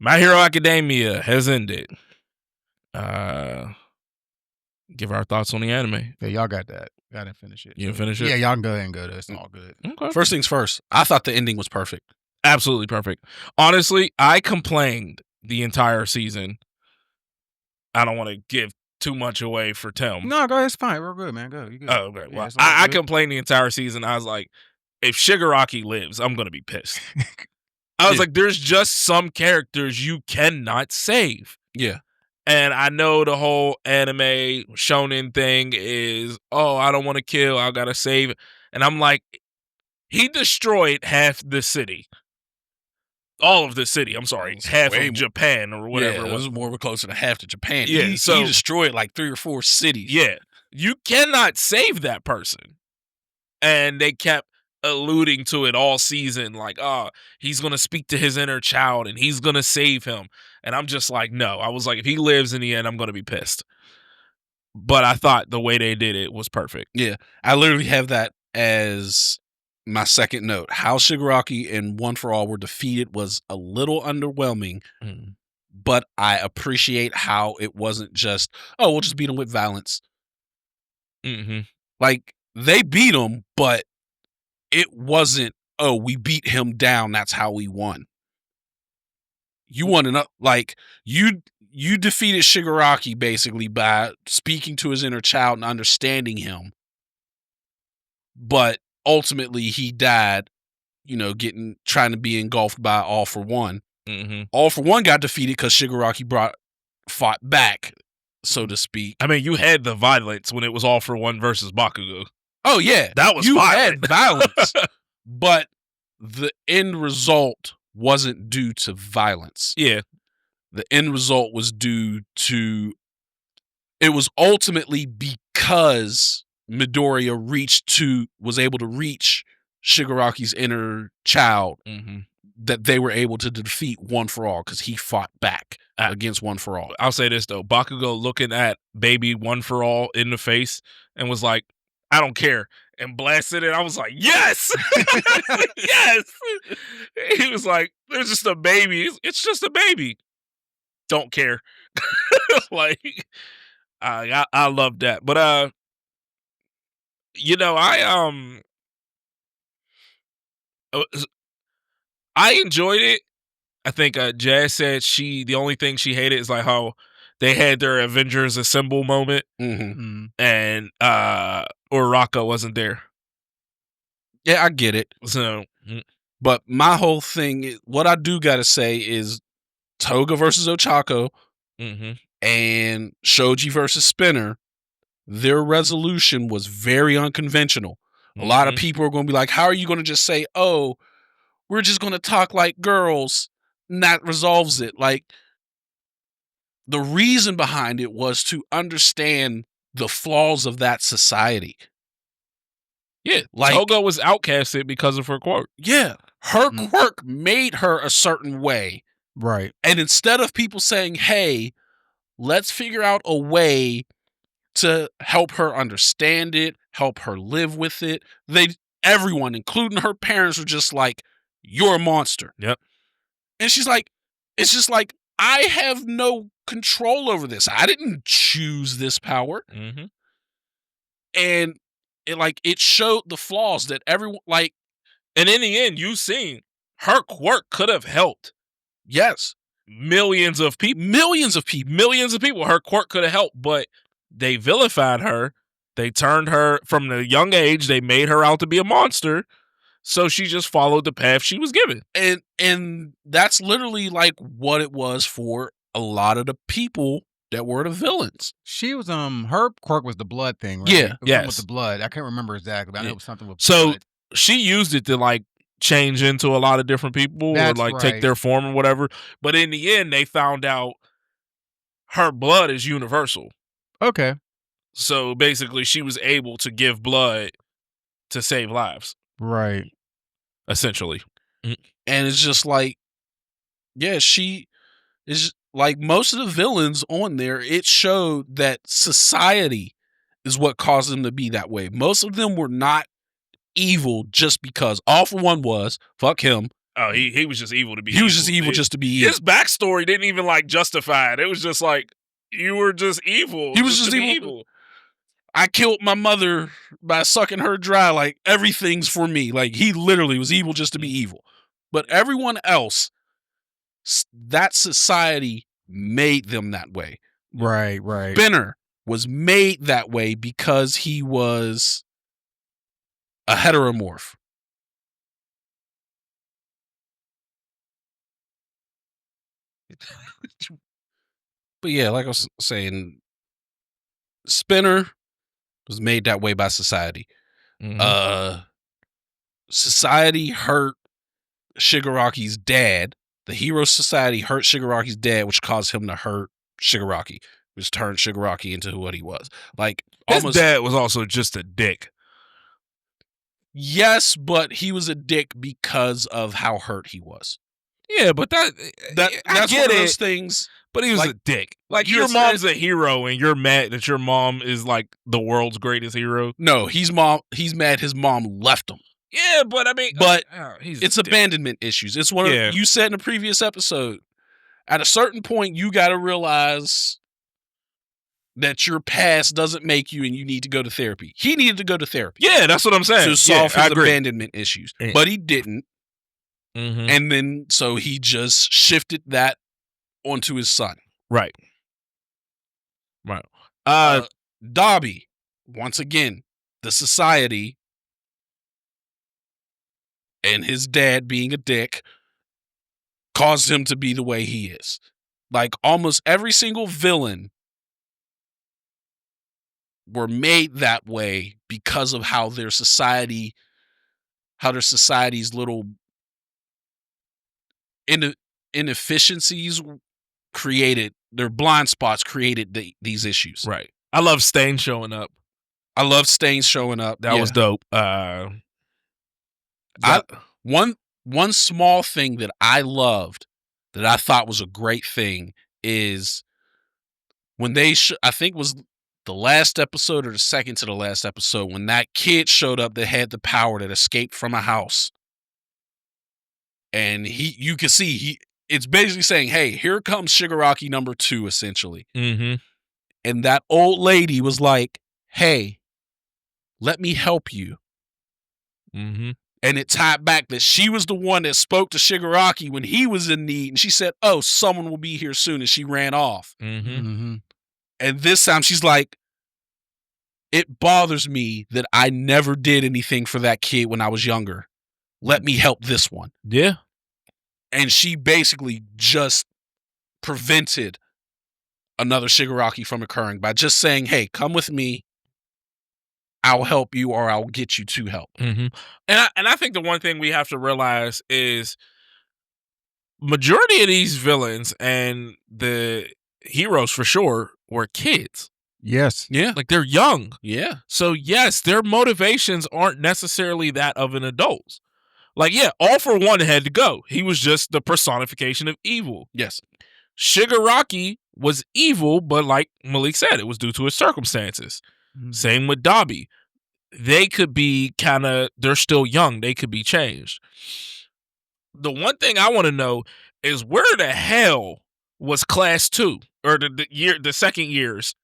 My Hero Academia has ended. Give our thoughts on the anime. Yeah, y'all got that. Y'all didn't finish it. You didn't finish it? Yeah, y'all can go ahead and go to it. It's all good. Okay. First things first, I thought the ending was perfect. Absolutely perfect. Honestly, I complained the entire season. I don't want to give too much away for Tim. No, go ahead. It's fine. We're good, man. Go. You good. Oh, okay. Yeah, Well, it's all I good. complained the entire season. I was like, if Shigaraki lives, I'm going to be pissed. I was like, there's just some characters you cannot save. Yeah. And I know the whole anime shonen thing is, oh, I don't want to kill, I got to save it. And I'm like, he destroyed half the city. All of the city, I'm sorry. Half of Japan or whatever. Yeah, it was more closer to half to Japan. Yeah, he destroyed like 3 or 4 cities. Yeah. You cannot save that person. And they kept alluding to it all season, like, oh, he's going to speak to his inner child and he's going to save him. And I'm just like, no. I was like, if he lives in the end, I'm going to be pissed. But I thought the way they did it was perfect. Yeah. I literally have that as my second note. How Shigaraki and One for All were defeated was a little underwhelming, but I appreciate how it wasn't just, oh, we'll just beat him with violence. Mm-hmm. Like, they beat him, but it wasn't, oh, we beat him down, that's how we won. You won enough, like, you defeated Shigaraki basically by speaking to his inner child and understanding him. But ultimately he died, trying to be engulfed by All for One. Mm-hmm. All for One got defeated because Shigaraki fought back, so to speak. I mean, you had the violence when it was All for One versus Bakugo. Oh yeah, that was had violence, but the end result wasn't due to violence. Yeah, the end result was due to. It was ultimately because Midoriya was able to reach Shigaraki's inner child, that they were able to defeat One for All because he fought back against One for All. I'll say this though, Bakugo looking at baby One for All in the face and was like, I don't care, and blasted it. I was like, yes! Yes! He was like, there's just a baby. It's just a baby. Don't care. Like, I love that. But, I enjoyed it. I think Jazz said the only thing she hated is like how they had their Avengers Assemble moment, and Uraraka wasn't there. Yeah, I get it. So, but my whole thing, what I do got to say is Toga versus Ochako and Shoji versus Spinner, their resolution was very unconventional. A lot of people are going to be like, how are you going to just say, oh, we're just going to talk like girls, and that resolves it? Like, the reason behind it was to understand the flaws of that society. Yeah, like Toga was outcasted because of her quirk. Yeah, her quirk made her a certain way. Right. And instead of people saying, hey, let's figure out a way to help her understand it, help her live with it, everyone, including her parents, were just like, you're a monster. Yep. And she's like, it's just like, I have no control over this. I didn't choose this power. And it showed the flaws that everyone, like, and in the end, you've seen her quirk could have helped. Yes. Millions of people. Her quirk could have helped, but they vilified her. They turned her from the young age. They made her out to be a monster. So she just followed the path she was given. And that's literally like what it was for a lot of the people that were the villains. She was her quirk was the blood thing, right? Yeah, yes. With the blood. I can't remember exactly, but I know it was something with blood. So she used it to like change into a lot of different people. That's or like take their form or whatever. But in the end, they found out her blood is universal. Okay. So basically she was able to give blood to save lives. Right. Essentially. And it's just like, yeah, she is like most of the villains on there. It showed that society is what caused them to be that way. Most of them were not evil just because. All for One was, fuck him. Oh, he was just evil to be He was just evil just to be evil. His backstory didn't even like justify it. It was just like, you were just evil. He was just evil. I killed my mother by sucking her dry. Like, everything's for me. Like, he literally was evil just to be evil. But everyone else, that society made them that way. Right. Spinner was made that way because he was a heteromorph. But yeah, like I was saying, Spinner was made that way by society. Society hurt Shigaraki's dad. The Hero Society hurt Shigaraki's dad, which caused him to hurt Shigaraki, which turned Shigaraki into what he was. Like, his dad was also just a dick. Yes, but he was a dick because of how hurt he was. Yeah, but that's one of those things. But he was a dick. Like, your mom's a hero, and you're mad that your mom is like the world's greatest hero. No, he's mad his mom left him. Yeah, but I mean, it's abandonment issues. It's one of you said in a previous episode. At a certain point, you got to realize that your past doesn't make you, and you need to go to therapy. He needed to go to therapy. Yeah, that's what I'm saying. To solve his abandonment issues, but he didn't. And then so he just shifted that onto his son. Right. Dobby, once again, the society and his dad being a dick caused him to be the way he is. Like, almost every single villain were made that way because of how their society's little inefficiencies created, their blind spots created these issues. Right. I love Stain showing up. I love Stain showing up. That was dope. One small thing that I loved, that I thought was a great thing, is when they I think it was the last episode or the second to the last episode, when that kid showed up that had the power, that escaped from a house, and you can see it's basically saying, hey, here comes Shigaraki number 2, essentially. And that old lady was like, hey, let me help you. And it tied back that she was the one that spoke to Shigaraki when he was in need. And she said, oh, someone will be here soon. And she ran off. And this time she's like, it bothers me that I never did anything for that kid when I was younger. Let me help this one. Yeah. And she basically just prevented another Shigaraki from occurring by just saying, hey, come with me. I'll help you, or I'll get you to help. And I think the one thing we have to realize is majority of these villains and the heroes for sure were kids. Yes. Yeah. Like, they're young. Yeah. So yes, their motivations aren't necessarily that of an adult. Like, yeah, All For One had to go. He was just the personification of evil. Yes. Shigaraki was evil, but like Malik said, it was due to his circumstances. Same with Dobby. They could be they're still young. They could be changed. The one thing I want to know is, where the hell was class 2 or the second years?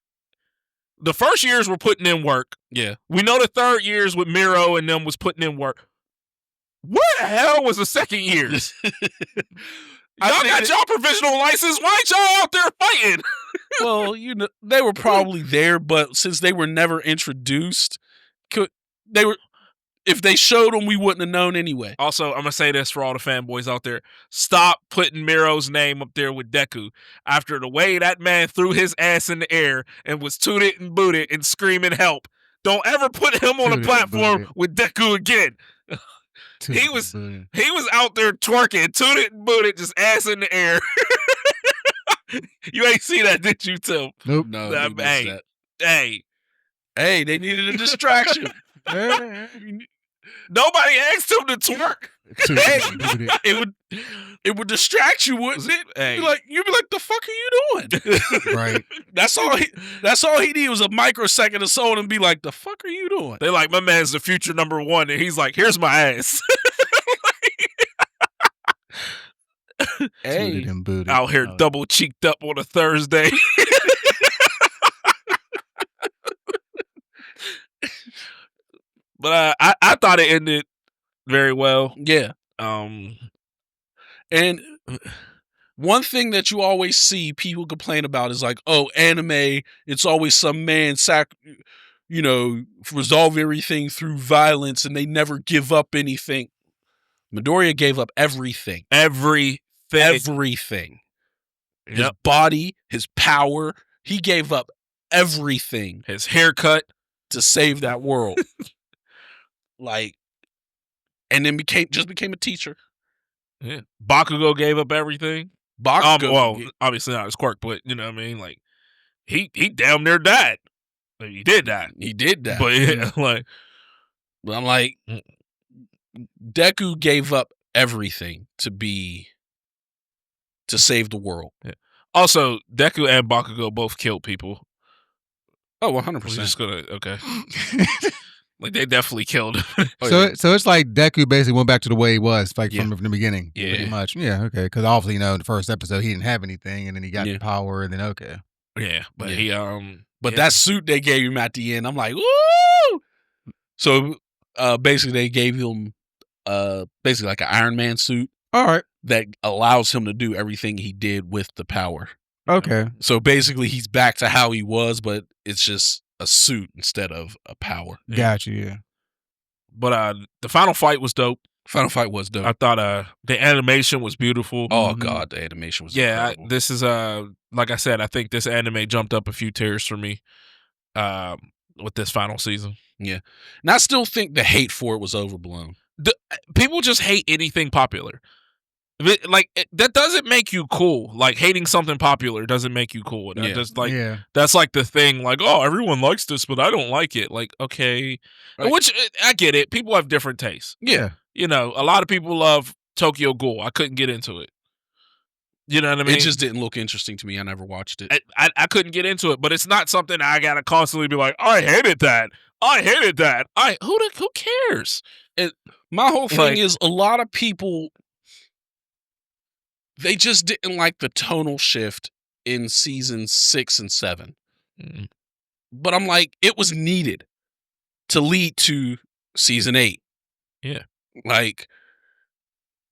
The first years were putting in work. Yeah. We know the third years with Miro and them was putting in work. Where the hell was the second years? Y'all got y'all provisional license. Why ain't y'all out there fighting? Well, they were probably there, but since they were never introduced, if they showed them, we wouldn't have known anyway. Also, I'm going to say this for all the fanboys out there. Stop putting Miro's name up there with Deku. After the way that man threw his ass in the air and was tooted and booted and screaming help, don't ever put him on a platform with Deku again. He was out there twerking, tooted and booted, just ass in the air. You ain't see that, did you, Tim? Nope. No. Hey, they needed a distraction. Nobody asked him to twerk. It would distract you, wouldn't it? Hey. You'd be like, the fuck are you doing? Right. That's all he needed was a microsecond of soul and be like, the fuck are you doing? They like, my man's the future number 1, and he's like, here's my ass. Tooted and booted. Out here double cheeked up on a Thursday. But I thought it ended very well. Yeah. And one thing that you always see people complain about is like, oh, anime, it's always some man resolve everything through violence and they never give up anything. Midoriya gave up everything. Everything. His body, his power, he gave up everything. His haircut to save that world. And then became a teacher. Yeah. Bakugo gave up everything. Obviously not his quirk, but you know what I mean? Like, he damn near died. Like, he did die. But yeah, but I'm like, Deku gave up everything to save the world. Yeah. Also, Deku and Bakugo both killed people. Oh, 100%. We're just gonna like they definitely killed him. So it's like Deku basically went back to the way he was, from the beginning. Yeah. Pretty much. Yeah, okay. Because obviously, in the first episode he didn't have anything, and then he got the power, and then okay. Yeah, but he that suit they gave him at the end, I'm like, woo! So basically they gave him basically like an Iron Man suit. All right. That allows him to do everything he did with the power. Okay. So basically he's back to how he was, but it's just a suit instead of a power. Gotcha, yeah. But the final fight was dope. I thought the animation was beautiful. Oh God, the animation was incredible. This is like I said, I think this anime jumped up a few tiers for me with this final season. Yeah. And I still think the hate for it was overblown. People just hate anything popular. That doesn't make you cool. Like, hating something popular doesn't make you cool. That's like the thing. Like, oh, everyone likes this, but I don't like it. Like, okay, right. Which I get it. People have different tastes. Yeah, a lot of people love Tokyo Ghoul. I couldn't get into it. You know what I mean? It just didn't look interesting to me. I never watched it. I couldn't get into it, but it's not something I gotta constantly be like, I hated that. Who cares? My whole thing is a lot of people. They just didn't like the tonal shift in seasons 6 and 7. Mm-hmm. But I'm like, it was needed to lead to season 8. Yeah. Like,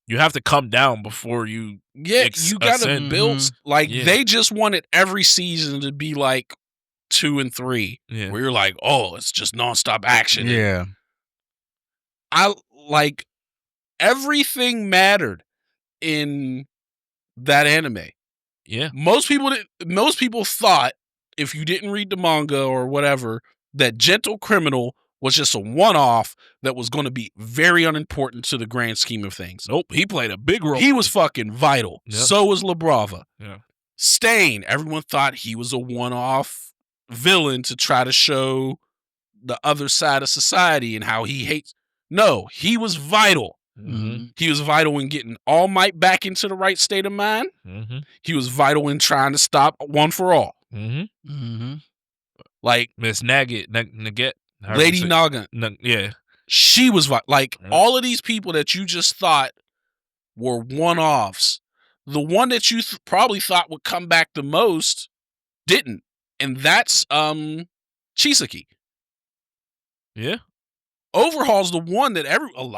you have to come down before you you gotta build. They just wanted every season to be like 2 and 3. Yeah. Where you're like, oh, it's just nonstop action. Yeah. I like everything mattered in that anime. Yeah. Most people thought, if you didn't read the manga or whatever, that Gentle Criminal was just a one-off that was going to be very unimportant to the grand scheme of things. Nope, he played a big role. He was fucking vital. Yep. So was La Brava. Yeah. Stain, everyone thought he was a one-off villain to try to show the other side of society and how he hates. No, he was vital. Mm-hmm. He was vital in getting All Might back into the right state of mind. Mm-hmm. He was vital in trying to stop One for All. Mm-hmm. Mm-hmm. Like Miss Nugget, Lady Naga. Yeah. She was all of these people that you just thought were one-offs. The one that you probably thought would come back the most didn't. And that's Chisaki. Yeah. Overhaul's the one that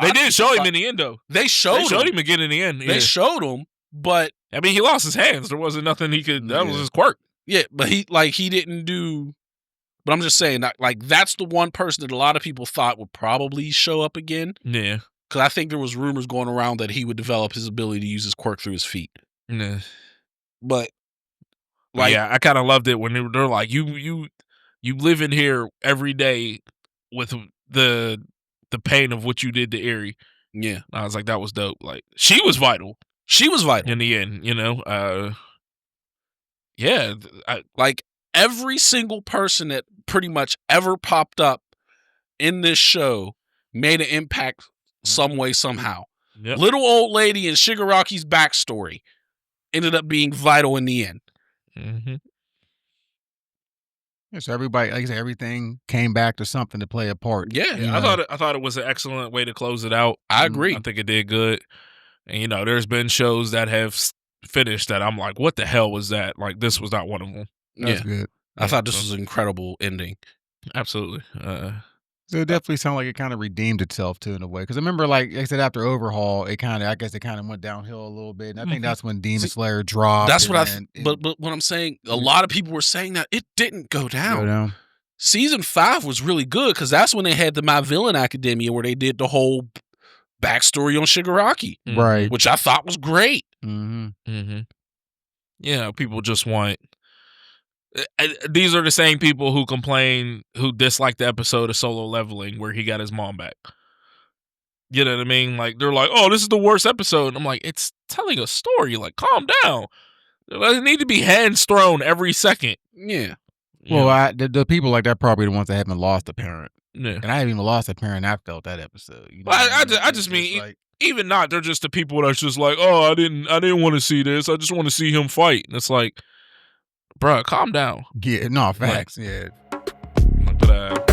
they did show him in the end, though. They showed him again in the end. They showed him, but I mean, he lost his hands. There wasn't nothing he could. That was his quirk. Yeah, but he didn't do. But I'm just saying, that's the one person that a lot of people thought would probably show up again. Yeah, because I think there was rumors going around that he would develop his ability to use his quirk through his feet. Yeah, but I kind of loved it when they're like, you live in here every day with the pain of what you did to Eri. Yeah. I was like, that was dope. Like, she was vital in the end, yeah. Like every single person that pretty much ever popped up in this show made an impact some way, somehow. Yep. Little old lady in Shigaraki's backstory ended up being vital in the end. Mm-hmm. Yeah, so everybody, like I said, everything came back to something to play a part. Yeah, I thought it was an excellent way to close it out. I agree. I think it did good, And there's been shows that have finished that I'm like, what the hell was that? Like, this was not one of them. That's good. I thought this was an incredible ending. Absolutely. So it definitely sounded like it kind of redeemed itself too in a way. Because I remember, like I said, after Overhaul, I guess it kind of went downhill a little bit. And I think that's when Demon Slayer dropped. That's what but what I'm saying, a lot of people were saying that it didn't go down. Season 5 was really good because that's when they had the My Villain Academia where they did the whole backstory on Shigaraki, right? Which I thought was great. Yeah, people just want. These are the same people who dislike the episode of Solo Leveling where he got his mom back. You know what I mean? Like, they're like, "Oh, this is the worst episode." And I'm like, it's telling a story. Like, calm down. There doesn't need to be hands thrown every second. Yeah. Well, the people like that probably the ones that haven't lost a parent. Yeah. And I haven't even lost a parent after that episode. I just mean, like, even not, they're just the people that's just like, "Oh, I didn't want to see this. I just want to see him fight." And it's like, bruh, calm down. Yeah, no, facts. Yeah. But